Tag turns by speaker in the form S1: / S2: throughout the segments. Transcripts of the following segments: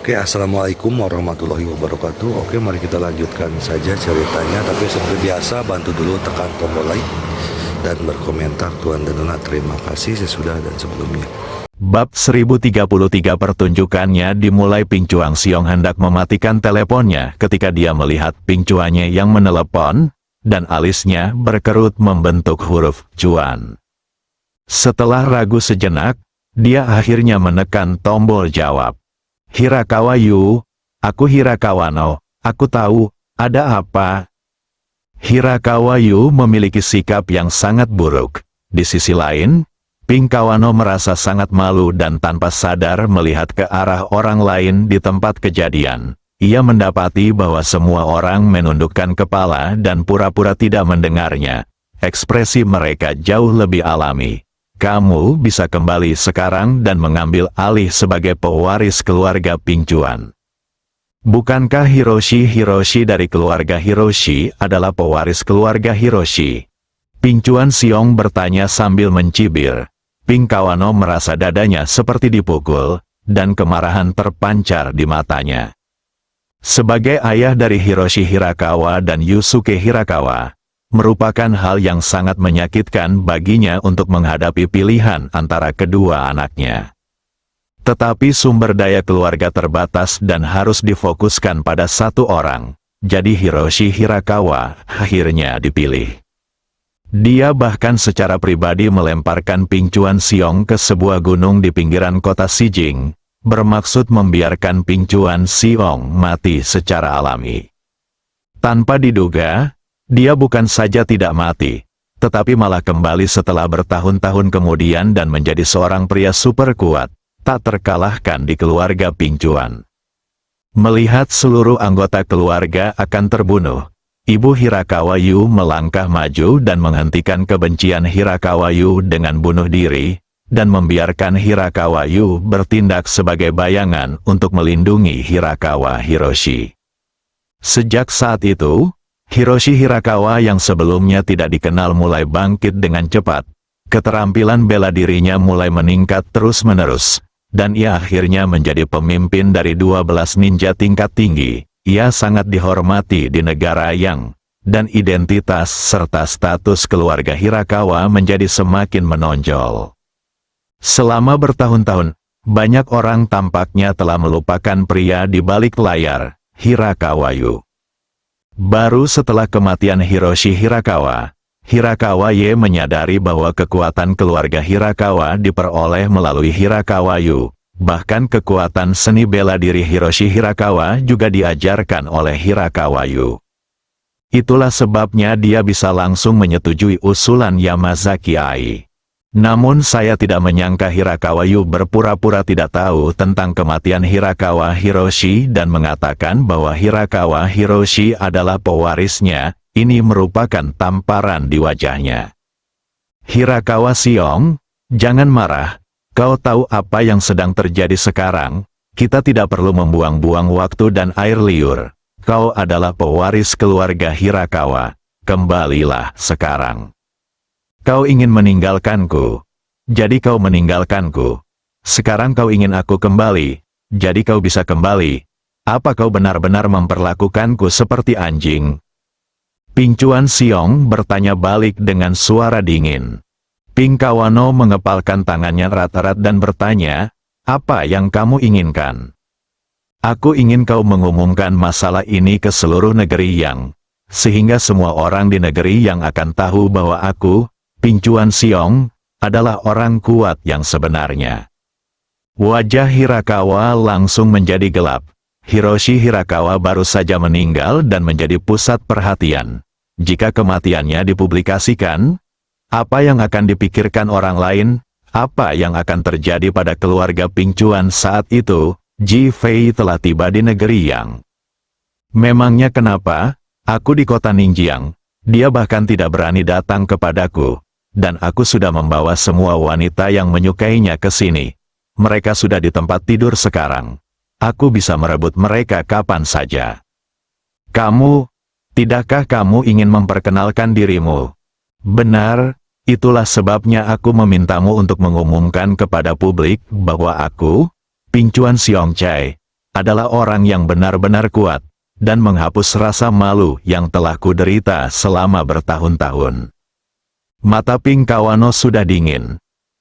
S1: Oke, assalamualaikum warahmatullahi wabarakatuh. Oke, mari kita lanjutkan saja ceritanya. Tapi seperti biasa, bantu dulu tekan tombol like dan berkomentar. Tuan dan Nona, terima kasih sesudah dan sebelumnya.
S2: Bab 1033 pertunjukannya dimulai. Ping Chuang Xiong hendak mematikan teleponnya ketika dia melihat Ping Chuannya yang menelepon, dan alisnya berkerut membentuk huruf Chuan. Setelah ragu sejenak, dia akhirnya menekan tombol jawab. Hirakawa Yu, aku Hirakawa No, aku tahu, ada apa? Hirakawa Yu memiliki sikap yang sangat buruk. Di sisi lain, Ping Kawano merasa sangat malu dan tanpa sadar melihat ke arah orang lain di tempat kejadian. Ia mendapati bahwa semua orang menundukkan kepala dan pura-pura tidak mendengarnya. Ekspresi mereka jauh lebih alami. Kamu bisa kembali sekarang dan mengambil alih sebagai pewaris keluarga Ping Chuan. Bukankah Hiroshi dari keluarga Hiroshi adalah pewaris keluarga Hiroshi? Ping Chuan Xiong bertanya sambil mencibir. Ping Kawano merasa dadanya seperti dipukul, dan kemarahan terpancar di matanya. Sebagai ayah dari Hiroshi Hirakawa dan Yusuke Hirakawa, merupakan hal yang sangat menyakitkan baginya untuk menghadapi pilihan antara kedua anaknya. Tetapi sumber daya keluarga terbatas dan harus difokuskan pada satu orang, jadi Hiroshi Hirakawa akhirnya dipilih. Dia bahkan secara pribadi melemparkan Ping Chuan Xiong ke sebuah gunung di pinggiran kota Xijing, bermaksud membiarkan Ping Chuan Xiong mati secara alami. Tanpa diduga, dia bukan saja tidak mati, tetapi malah kembali setelah bertahun-tahun kemudian dan menjadi seorang pria super kuat, tak terkalahkan di keluarga Ping Chuan. Melihat seluruh anggota keluarga akan terbunuh, Ibu Hirakawa Yu melangkah maju dan menghentikan kebencian Hirakawa Yu dengan bunuh diri, dan membiarkan Hirakawa Yu bertindak sebagai bayangan untuk melindungi Hirakawa Hiroshi. Sejak saat itu, Hiroshi Hirakawa yang sebelumnya tidak dikenal mulai bangkit dengan cepat. Keterampilan bela dirinya mulai meningkat terus-menerus, dan ia akhirnya menjadi pemimpin dari 12 ninja tingkat tinggi. Ia sangat dihormati di negara Yang, dan identitas serta status keluarga Hirakawa menjadi semakin menonjol. Selama bertahun-tahun, banyak orang tampaknya telah melupakan pria di balik layar, Hirakawa Yu. Baru setelah kematian Hiroshi Hirakawa, Hirakawa Ye menyadari bahwa kekuatan keluarga Hirakawa diperoleh melalui Hirakawa Yu. Bahkan kekuatan seni bela diri Hiroshi Hirakawa juga diajarkan oleh Hirakawa Yu. Itulah sebabnya dia bisa langsung menyetujui usulan Yamazaki Ai. Namun saya tidak menyangka Hirakawa Yu berpura-pura tidak tahu tentang kematian Hirakawa Hiroshi dan mengatakan bahwa Hirakawa Hiroshi adalah pewarisnya. Ini merupakan tamparan di wajahnya. Hirakawa Xiong, jangan marah. Kau tahu apa yang sedang terjadi sekarang? Kita tidak perlu membuang-buang waktu dan air liur. Kau adalah pewaris keluarga Hirakawa. Kembalilah sekarang. Kau ingin meninggalkanku. Jadi kau meninggalkanku. Sekarang kau ingin aku kembali. Jadi kau bisa kembali. Apa kau benar-benar memperlakukanku seperti anjing? Ping Chuan Xiong bertanya balik dengan suara dingin. Ping Kawano mengepalkan tangannya erat-erat dan bertanya, apa yang kamu inginkan? Aku ingin kau mengumumkan masalah ini ke seluruh negeri Yang, sehingga semua orang di negeri Yang akan tahu bahwa aku, Ping Chuan Xiong, adalah orang kuat yang sebenarnya. Wajah Hirakawa langsung menjadi gelap. Hiroshi Hirakawa baru saja meninggal dan menjadi pusat perhatian. Jika kematiannya dipublikasikan, apa yang akan dipikirkan orang lain? Apa yang akan terjadi pada keluarga Ping Chuan saat itu? Ji Fei telah tiba di negeri Yang. Memangnya kenapa? Aku di kota Ningjiang. Dia bahkan tidak berani datang kepadaku. Dan aku sudah membawa semua wanita yang menyukainya ke sini. Mereka sudah di tempat tidur sekarang. Aku bisa merebut mereka kapan saja. Kamu, tidakkah kamu ingin memperkenalkan dirimu? Benar, itulah sebabnya aku memintamu untuk mengumumkan kepada publik bahwa aku, Ping Chuan Xiong Chai, adalah orang yang benar-benar kuat, dan menghapus rasa malu yang telah kuderita selama bertahun-tahun. Mata Ping Kawano sudah dingin.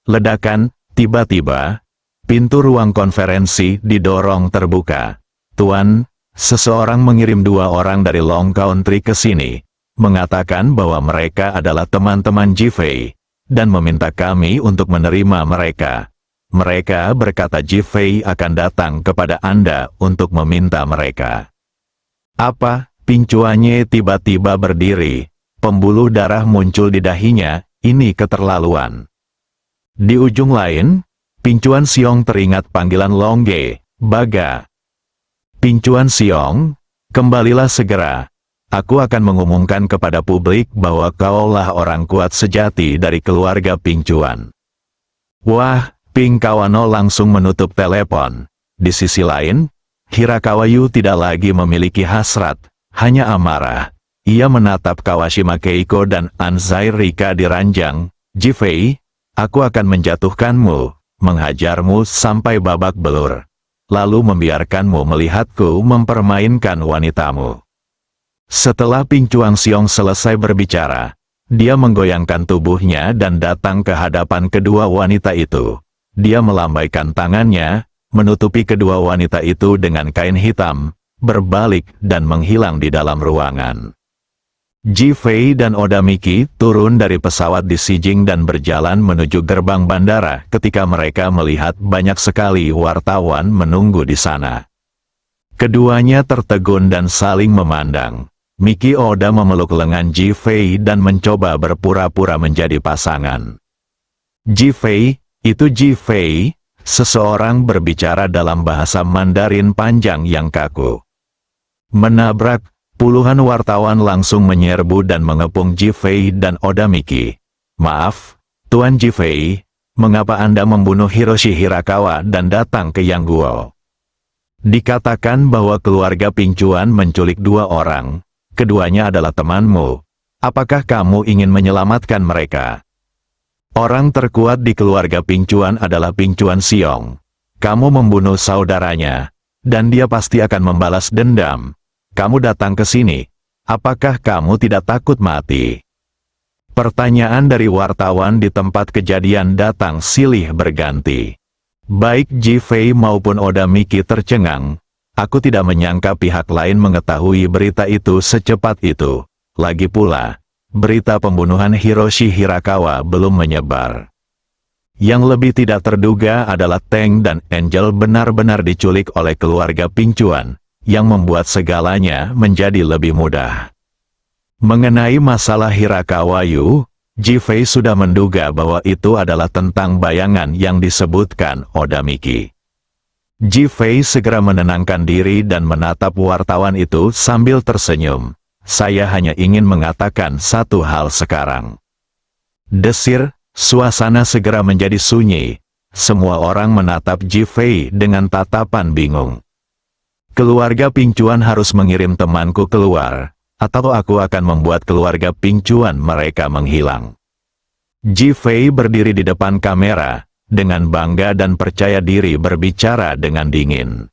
S2: Ledakan, tiba-tiba, pintu ruang konferensi didorong terbuka. Tuan, seseorang mengirim 2 orang dari Long Country ke sini, mengatakan bahwa mereka adalah teman-teman Jifei, dan meminta kami untuk menerima mereka. Mereka berkata Jifei akan datang kepada Anda untuk meminta mereka. Apa? Ping Chuanye tiba-tiba berdiri. Pembuluh darah muncul di dahinya, ini keterlaluan. Di ujung lain, Ping Chuan Xiong teringat panggilan Long Ge, Baga. Ping Chuan Xiong, kembalilah segera. Aku akan mengumumkan kepada publik bahwa kaulah orang kuat sejati dari keluarga Ping Chuan. Wah, Ping Kawano langsung menutup telepon. Di sisi lain, Hirakawa Yu tidak lagi memiliki hasrat, hanya amarah. Ia menatap Kawashima Keiko dan Anzai Rika di ranjang. Jifei, aku akan menjatuhkanmu, menghajarmu sampai babak belur. Lalu membiarkanmu melihatku mempermainkan wanitamu. Setelah Ping Chuan Xiong selesai berbicara, dia menggoyangkan tubuhnya dan datang ke hadapan kedua wanita itu. Dia melambaikan tangannya, menutupi kedua wanita itu dengan kain hitam, berbalik dan menghilang di dalam ruangan. Jifei dan Oda Miki turun dari pesawat di Sijing dan berjalan menuju gerbang bandara ketika mereka melihat banyak sekali wartawan menunggu di sana. Keduanya tertegun dan saling memandang. Miki Oda memeluk lengan Jifei dan mencoba berpura-pura menjadi pasangan. Jifei, itu Jifei, seseorang berbicara dalam bahasa Mandarin panjang yang kaku. Menabrak, puluhan wartawan langsung menyerbu dan mengepung Jifei dan Oda Miki. Maaf, Tuan Jifei, mengapa Anda membunuh Hiroshi Hirakawa dan datang ke Yangguo? Dikatakan bahwa keluarga Ping Chuan menculik 2 orang, keduanya adalah temanmu. Apakah kamu ingin menyelamatkan mereka? Orang terkuat di keluarga Ping Chuan adalah Ping Chuan Xiong. Kamu membunuh saudaranya, dan dia pasti akan membalas dendam. Kamu datang ke sini, apakah kamu tidak takut mati? Pertanyaan dari wartawan di tempat kejadian datang silih berganti. Baik Jifei maupun Oda Miki tercengang. Aku tidak menyangka pihak lain mengetahui berita itu secepat itu. Lagi pula, berita pembunuhan Hiroshi Hirakawa belum menyebar. Yang lebih tidak terduga adalah Teng dan Angel benar-benar diculik oleh keluarga Ping Chuan, yang membuat segalanya menjadi lebih mudah. Mengenai masalah Hirakawa Yu, Jifei sudah menduga bahwa itu adalah tentang bayangan yang disebutkan Oda Miki. Jifei segera menenangkan diri dan menatap wartawan itu sambil tersenyum. Saya hanya ingin mengatakan satu hal sekarang. Desir, suasana segera menjadi sunyi. Semua orang menatap Jifei dengan tatapan bingung. Keluarga Ping Chuan harus mengirim temanku keluar, atau aku akan membuat keluarga Ping Chuan mereka menghilang. Jifei berdiri di depan kamera, dengan bangga dan percaya diri berbicara dengan dingin.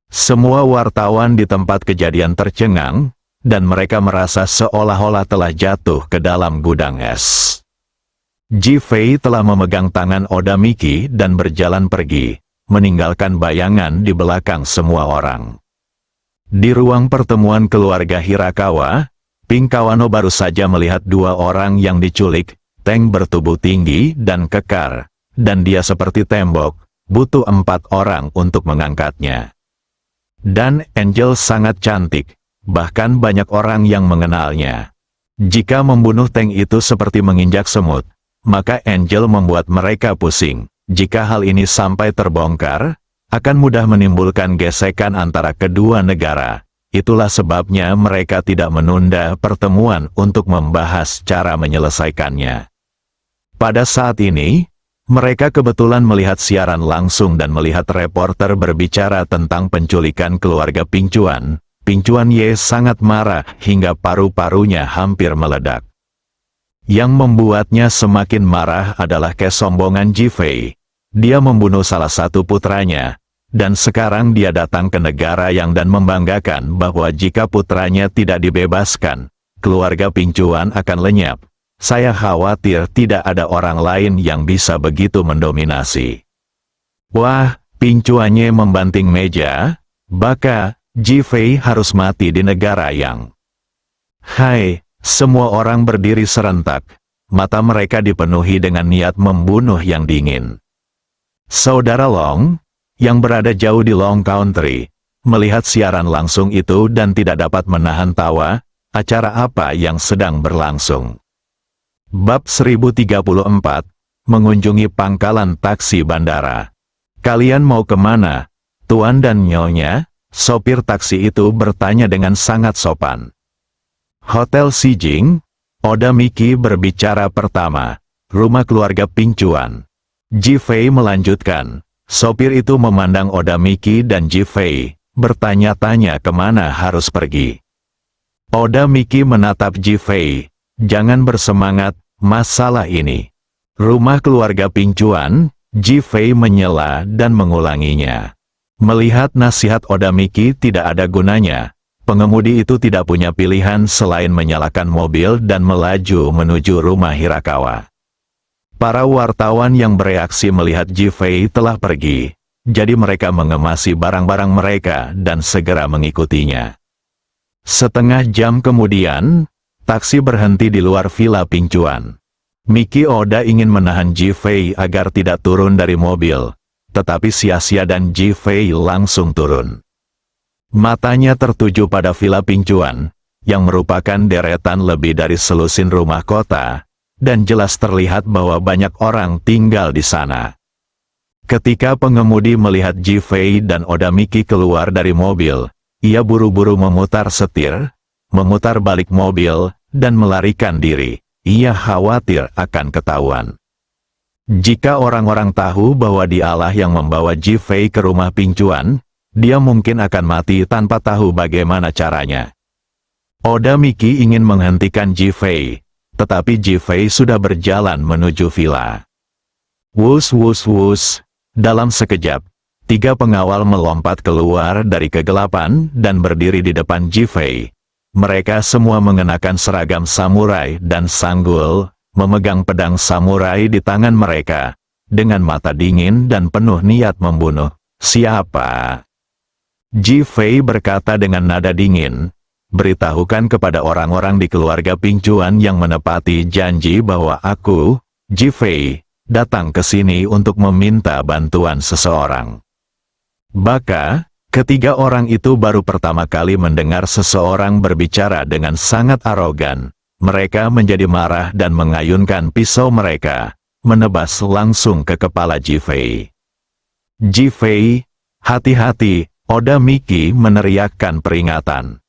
S2: Semua wartawan di tempat kejadian tercengang, dan mereka merasa seolah-olah telah jatuh ke dalam gudang es. Jifei telah memegang tangan Oda Miki dan berjalan pergi, meninggalkan bayangan di belakang semua orang. Di ruang pertemuan keluarga Hirakawa, Ping Kawano baru saja melihat 2 orang yang diculik. Teng bertubuh tinggi dan kekar, dan dia seperti tembok, butuh 4 orang untuk mengangkatnya. Dan Angel sangat cantik. Bahkan banyak orang yang mengenalnya. Jika membunuh Teng itu seperti menginjak semut, maka Angel membuat mereka pusing. Jika hal ini sampai terbongkar, akan mudah menimbulkan gesekan antara kedua negara. Itulah sebabnya mereka tidak menunda pertemuan untuk membahas cara menyelesaikannya. Pada saat ini, mereka kebetulan melihat siaran langsung dan melihat reporter berbicara tentang penculikan keluarga Ping Chuan. Ping Chuan Ye sangat marah hingga paru-parunya hampir meledak. Yang membuatnya semakin marah adalah kesombongan Jifei. Dia membunuh salah satu putranya, dan sekarang dia datang ke negara yang dan membanggakan bahwa jika putranya tidak dibebaskan, keluarga Ping Chuan akan lenyap. Saya khawatir tidak ada orang lain yang bisa begitu mendominasi. Wah, Ping Chuan-nya membanting meja. Baka, Ji Fei harus mati di negara yang... Hai, semua orang berdiri serentak. Mata mereka dipenuhi dengan niat membunuh yang dingin. Saudara Long, yang berada jauh di Long Country, melihat siaran langsung itu dan tidak dapat menahan tawa. Acara apa yang sedang berlangsung? Bab 1034, mengunjungi pangkalan taksi bandara. Kalian mau kemana, Tuan dan Nyonya? Sopir taksi itu bertanya dengan sangat sopan. Hotel Xijing. Oda Miki berbicara pertama. Rumah keluarga Ping Chuan. Ji Fei melanjutkan. Sopir itu memandang Oda Miki dan Ji Fei, bertanya-tanya kemana harus pergi. Oda Miki menatap Ji Fei. Jangan bersemangat, masalah ini. Rumah keluarga Ping Chuan. Ji Fei menyela dan mengulanginya. Melihat nasihat Oda Miki tidak ada gunanya, pengemudi itu tidak punya pilihan selain menyalakan mobil dan melaju menuju rumah Hirakawa. Para wartawan yang bereaksi melihat Ji Fei telah pergi, jadi mereka mengemasi barang-barang mereka dan segera mengikutinya. Setengah jam kemudian, taksi berhenti di luar villa Ping Chuan. Miki Oda ingin menahan Ji Fei agar tidak turun dari mobil, tetapi sia-sia dan Ji Fei langsung turun. Matanya tertuju pada villa Ping Chuan, yang merupakan deretan lebih dari selusin rumah kota, dan jelas terlihat bahwa banyak orang tinggal di sana. Ketika pengemudi melihat Ji Fei dan Oda Miki keluar dari mobil, ia buru-buru memutar setir, memutar balik mobil, dan melarikan diri. Ia khawatir akan ketahuan. Jika orang-orang tahu bahwa dialah yang membawa Ji Fei ke rumah Ping Chuan, dia mungkin akan mati tanpa tahu bagaimana caranya. Oda Miki ingin menghentikan Ji Fei, tetapi Ji Fei sudah berjalan menuju villa. Wus wus wus, dalam sekejap, 3 pengawal melompat keluar dari kegelapan dan berdiri di depan Ji Fei. Mereka semua mengenakan seragam samurai dan sanggul, memegang pedang samurai di tangan mereka, dengan mata dingin dan penuh niat membunuh. Siapa? Ji Fei berkata dengan nada dingin. Beritahukan kepada orang-orang di keluarga Ping Chuan yang menepati janji bahwa aku, Ji Fei, datang ke sini untuk meminta bantuan seseorang. Baka, ketiga orang itu baru pertama kali mendengar seseorang berbicara dengan sangat arogan. Mereka menjadi marah dan mengayunkan pisau mereka, menebas langsung ke kepala Ji Fei. Ji Fei, hati-hati, Oda Miki meneriakkan peringatan.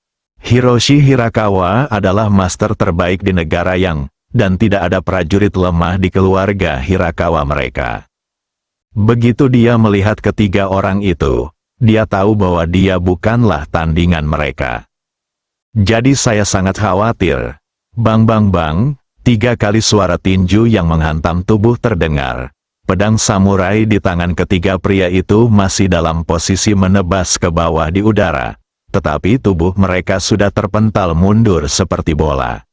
S2: Hiroshi Hirakawa adalah master terbaik di negara yang, dan tidak ada prajurit lemah di keluarga Hirakawa mereka. Begitu dia melihat ketiga orang itu, dia tahu bahwa dia bukanlah tandingan mereka. Jadi saya sangat khawatir. Bang bang bang, 3 kali suara tinju yang menghantam tubuh terdengar. Pedang samurai di tangan ketiga pria itu masih dalam posisi menebas ke bawah di udara. Tetapi tubuh mereka sudah terpental mundur seperti bola.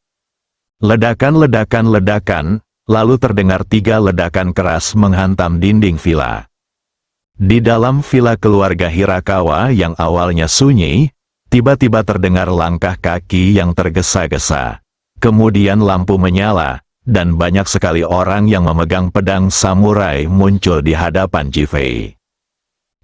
S2: Ledakan-ledakan-ledakan, lalu terdengar 3 ledakan keras menghantam dinding villa. Di dalam villa keluarga Hirakawa yang awalnya sunyi, tiba-tiba terdengar langkah kaki yang tergesa-gesa. Kemudian lampu menyala, dan banyak sekali orang yang memegang pedang samurai muncul di hadapan Ji Fei.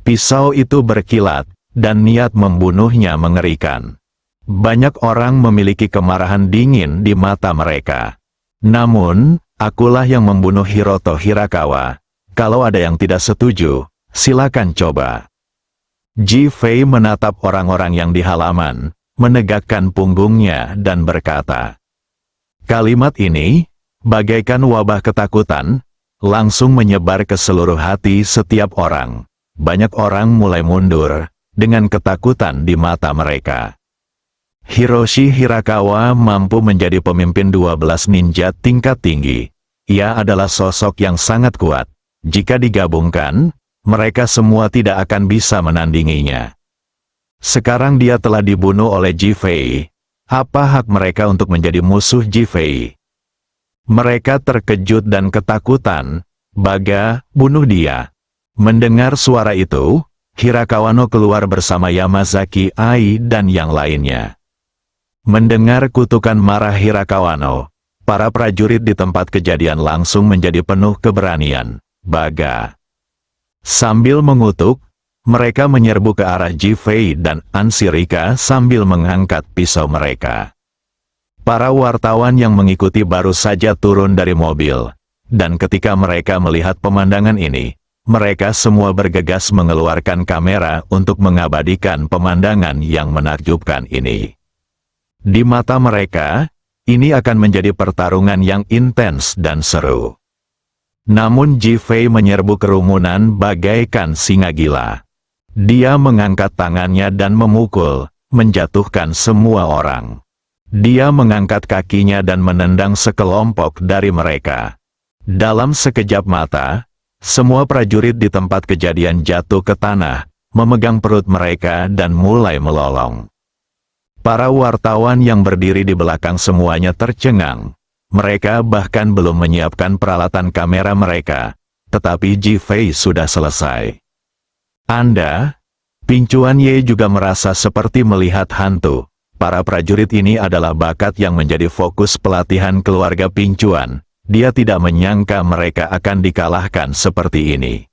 S2: Pisau itu berkilat, dan niat membunuhnya mengerikan. Banyak orang memiliki kemarahan dingin di mata mereka. Namun, akulah yang membunuh Hiroto Hirakawa. Kalau ada yang tidak setuju, silakan coba. Ji Fei menatap orang-orang yang di halaman, menegakkan punggungnya dan berkata. Kalimat ini, bagaikan wabah ketakutan, langsung menyebar ke seluruh hati setiap orang. Banyak orang mulai mundur, dengan ketakutan di mata mereka. Hiroshi Hirakawa mampu menjadi pemimpin 12 ninja tingkat tinggi. Ia adalah sosok yang sangat kuat. Jika digabungkan, mereka semua tidak akan bisa menandinginya. Sekarang dia telah dibunuh oleh Ji Fei. Apa hak mereka untuk menjadi musuh Ji Fei? Mereka terkejut dan ketakutan. Baga, bunuh dia. Mendengar suara itu, Hirakawa keluar bersama Yamazaki Ai dan yang lainnya. Mendengar kutukan marah Hirakawa, para prajurit di tempat kejadian langsung menjadi penuh keberanian. Baga. Sambil mengutuk, mereka menyerbu ke arah Ji Fei dan Ansirika sambil mengangkat pisau mereka. Para wartawan yang mengikuti baru saja turun dari mobil, dan ketika mereka melihat pemandangan ini, mereka semua bergegas mengeluarkan kamera untuk mengabadikan pemandangan yang menakjubkan ini. Di mata mereka, ini akan menjadi pertarungan yang intens dan seru. Namun Ji Fei menyerbu kerumunan bagaikan singa gila. Dia mengangkat tangannya dan memukul, menjatuhkan semua orang. Dia mengangkat kakinya dan menendang sekelompok dari mereka. Dalam sekejap mata, semua prajurit di tempat kejadian jatuh ke tanah, memegang perut mereka dan mulai melolong. Para wartawan yang berdiri di belakang semuanya tercengang. Mereka bahkan belum menyiapkan peralatan kamera mereka, tetapi Ji Fei sudah selesai. Anda, Pingcuan Ye juga merasa seperti melihat hantu. Para prajurit ini adalah bakat yang menjadi fokus pelatihan keluarga Pingcuan. Dia tidak menyangka mereka akan dikalahkan seperti ini.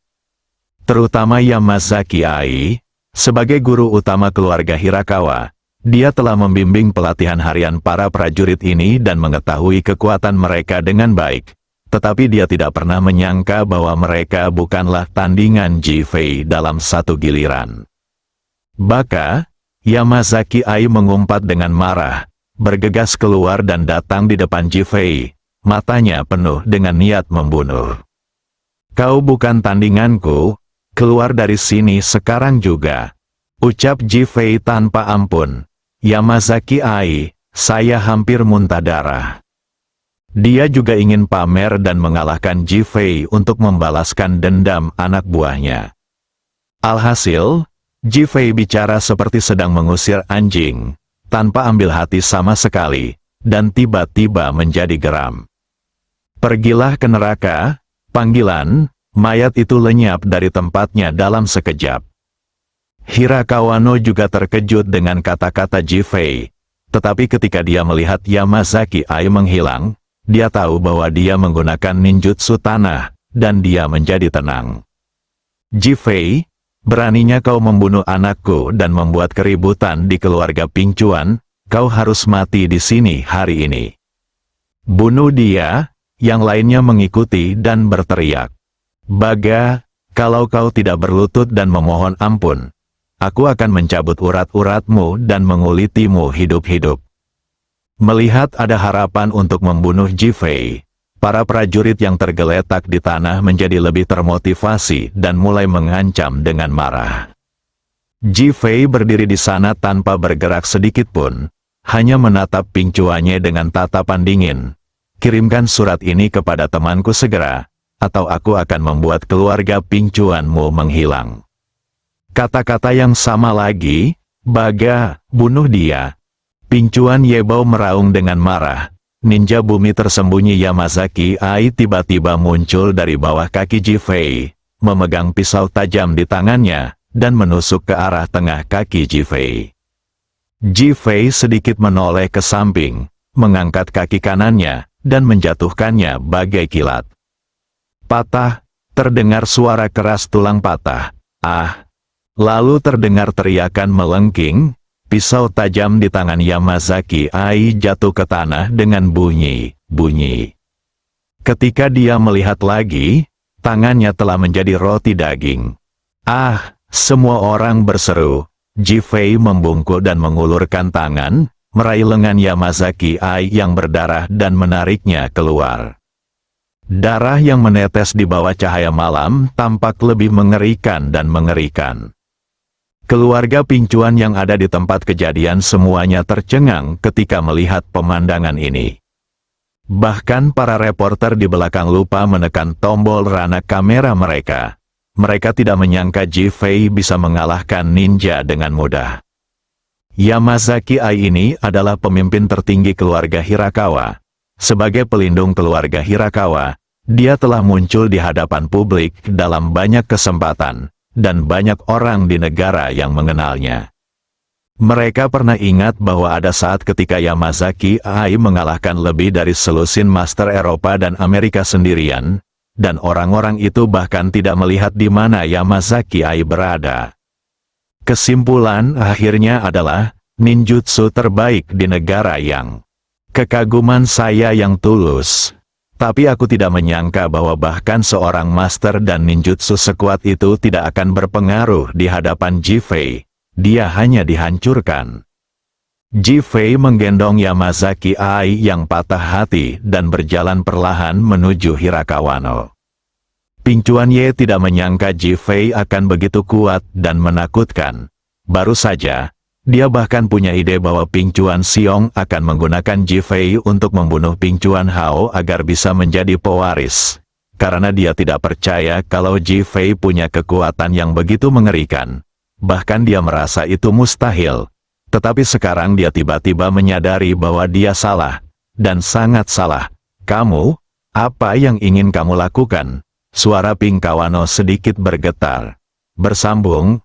S2: Terutama Yamazaki Ai, sebagai guru utama keluarga Hirakawa, dia telah membimbing pelatihan harian para prajurit ini dan mengetahui kekuatan mereka dengan baik. Tetapi dia tidak pernah menyangka bahwa mereka bukanlah tandingan Ji Fei dalam satu giliran. Baka, Yamazaki Ai mengumpat dengan marah, bergegas keluar dan datang di depan Ji Fei. Matanya penuh dengan niat membunuh. Kau bukan tandinganku, keluar dari sini sekarang juga. Ucap Ji Fei tanpa ampun. Yamazaki Ai, saya hampir muntah darah. Dia juga ingin pamer dan mengalahkan Ji Fei untuk membalaskan dendam anak buahnya. Alhasil, Ji Fei bicara seperti sedang mengusir anjing, tanpa ambil hati sama sekali, dan tiba-tiba menjadi geram. Pergilah ke neraka, panggilan, mayat itu lenyap dari tempatnya dalam sekejap. Hirakawa juga terkejut dengan kata-kata Ji Fei, tetapi ketika dia melihat Yamazaki Ai menghilang, dia tahu bahwa dia menggunakan ninjutsu tanah, dan dia menjadi tenang. Ji Fei, beraninya kau membunuh anakku dan membuat keributan di keluarga Pingcuan, kau harus mati di sini hari ini. Bunuh dia. Yang lainnya mengikuti dan berteriak. Baga, kalau kau tidak berlutut dan memohon ampun, aku akan mencabut urat-uratmu dan mengulitimu hidup-hidup. Melihat ada harapan untuk membunuh Ji Fei, para prajurit yang tergeletak di tanah menjadi lebih termotivasi dan mulai mengancam dengan marah. Ji Fei berdiri di sana tanpa bergerak sedikit pun, hanya menatap Pingcuannya dengan tatapan dingin. Kirimkan surat ini kepada temanku segera, atau aku akan membuat keluarga Pingcuanmu menghilang. Kata-kata yang sama lagi, Baga, bunuh dia. Pingcuan Yebao meraung dengan marah. Ninja bumi tersembunyi Yamazaki Ai tiba-tiba muncul dari bawah kaki Ji Fei, memegang pisau tajam di tangannya, dan menusuk ke arah tengah kaki Ji Fei. Ji Fei sedikit menoleh ke samping, mengangkat kaki kanannya, dan menjatuhkannya bagai kilat. Patah, terdengar suara keras tulang patah. Ah! Lalu terdengar teriakan melengking, pisau tajam di tangan Yamazaki Ai jatuh ke tanah dengan bunyi. Ketika dia melihat lagi, tangannya telah menjadi roti daging. Ah! Semua orang berseru. Ji Fei membungkuk dan mengulurkan tangan, meraih lengan Yamazaki Ai yang berdarah dan menariknya keluar. Darah yang menetes di bawah cahaya malam tampak lebih mengerikan dan mengerikan. Keluarga Pingcuan yang ada di tempat kejadian semuanya tercengang ketika melihat pemandangan ini. Bahkan para reporter di belakang lupa menekan tombol rana kamera mereka. Mereka tidak menyangka Ji Fei bisa mengalahkan ninja dengan mudah. Yamazaki Ai ini adalah pemimpin tertinggi keluarga Hirakawa. Sebagai pelindung keluarga Hirakawa, dia telah muncul di hadapan publik dalam banyak kesempatan, dan banyak orang di negara yang mengenalnya. Mereka pernah ingat bahwa ada saat ketika Yamazaki Ai mengalahkan lebih dari selusin master Eropa dan Amerika sendirian, dan orang-orang itu bahkan tidak melihat di mana Yamazaki Ai berada. Kesimpulan akhirnya adalah, ninjutsu terbaik di negara yang kekaguman saya yang tulus. Tapi aku tidak menyangka bahwa bahkan seorang master dan ninjutsu sekuat itu tidak akan berpengaruh di hadapan Ji Fei. Dia hanya dihancurkan. Ji Fei menggendong Yamazaki Ai yang patah hati dan berjalan perlahan menuju Hirakawano. Ping Chuanye tidak menyangka Ji Fei akan begitu kuat dan menakutkan. Baru saja, dia bahkan punya ide bahwa Ping Chuan Xiong akan menggunakan Ji Fei untuk membunuh Ping Chuan Hao agar bisa menjadi pewaris. Karena dia tidak percaya kalau Ji Fei punya kekuatan yang begitu mengerikan. Bahkan dia merasa itu mustahil. Tetapi sekarang dia tiba-tiba menyadari bahwa dia salah. Dan sangat salah. Kamu? Apa yang ingin kamu lakukan? Suara Ping Kawano sedikit bergetar. Bersambung,